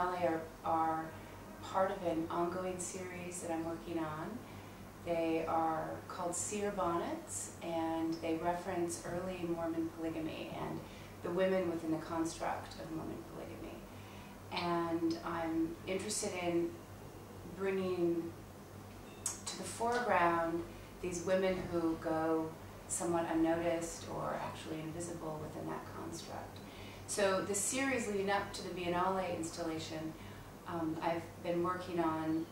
Biennale are part of an ongoing series that I'm working on. They are called seer bonnets, and they reference early Mormon polygamy and the women within the construct of Mormon polygamy. And I'm interested in bringing to the foreground these women who go somewhat unnoticed or actually invisible within that construct. So the series leading up to the Biennale installation, I've been working on,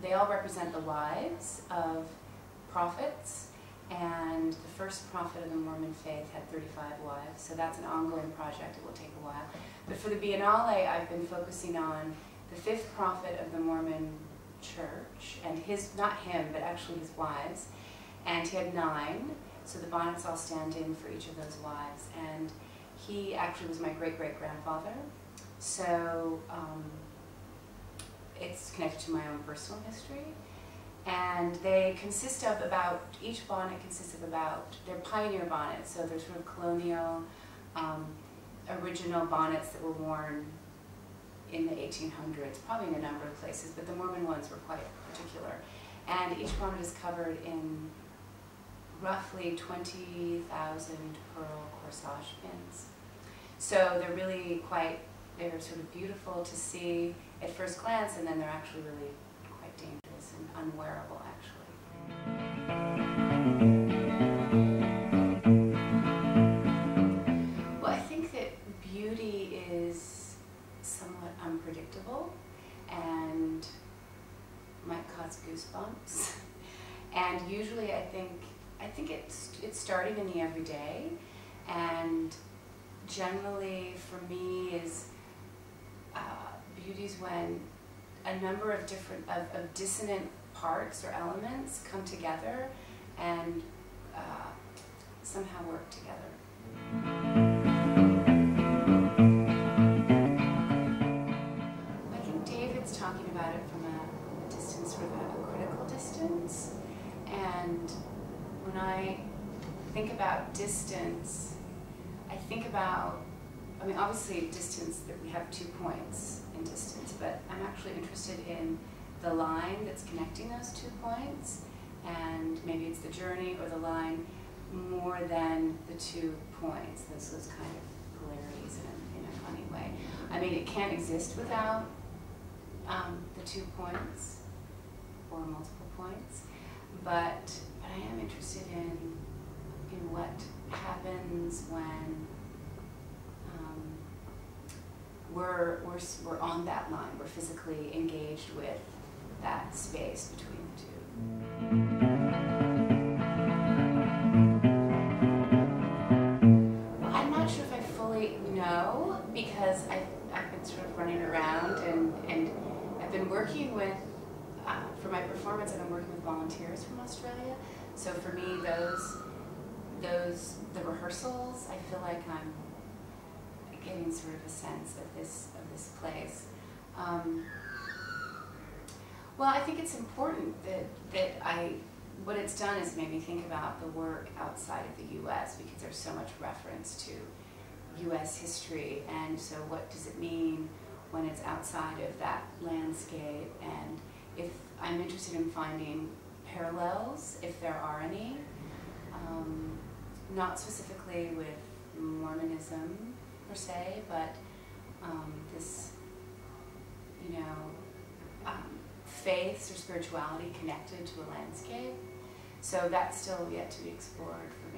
they all represent the wives of prophets, and the first prophet of the Mormon faith had 35 wives, so that's an ongoing project. It will take a while. But for the Biennale, I've been focusing on the fifth prophet of the Mormon church, and his, not him, but actually his wives, and he had 9, so the bonnets all stand in for each of those wives, and he actually was my great-great-grandfather, so it's connected to my own personal history. And they consist of about, each bonnet consists of about, they're pioneer bonnets, so they're sort of colonial, original bonnets that were worn in the 1800s, probably in a number of places, but the Mormon ones were quite particular. And each bonnet is covered in roughly 20,000 pearl corsage pins. So they're really quite, they're sort of beautiful to see at first glance, and then they're actually really quite dangerous and unwearable, actually. Well, I think that beauty is somewhat unpredictable and might cause goosebumps. And usually I think it's starting in the everyday, and generally for me is beauty's when a number of different, of dissonant parts or elements come together and somehow work together. I think David's talking about it from a distance, sort of a critical distance, and when I think about distance, I think about, I mean, obviously distance, that we have 2 points in distance, but I'm actually interested in the line that's connecting those 2 points, and maybe it's the journey or the line more than the 2 points, those kind of polarities in a funny way. I mean, it can't exist without the 2 points or multiple points, but I am interested in what happens when we're on that line, we're physically engaged with that space between the 2. Well, I'm not sure if I fully know, because I've been sort of running around and I've been working with, for my performance, I've been working with volunteers from Australia. So for me, the rehearsals, I feel like I'm getting sort of a sense of this place. Well, I think it's important that what it's done is made me think about the work outside of the U.S., because there's so much reference to U.S. history, and so what does it mean when it's outside of that landscape, and if I'm interested in finding parallels, if there are any, not specifically with Mormonism per se, but this, faiths or spirituality connected to a landscape. So that's still yet to be explored for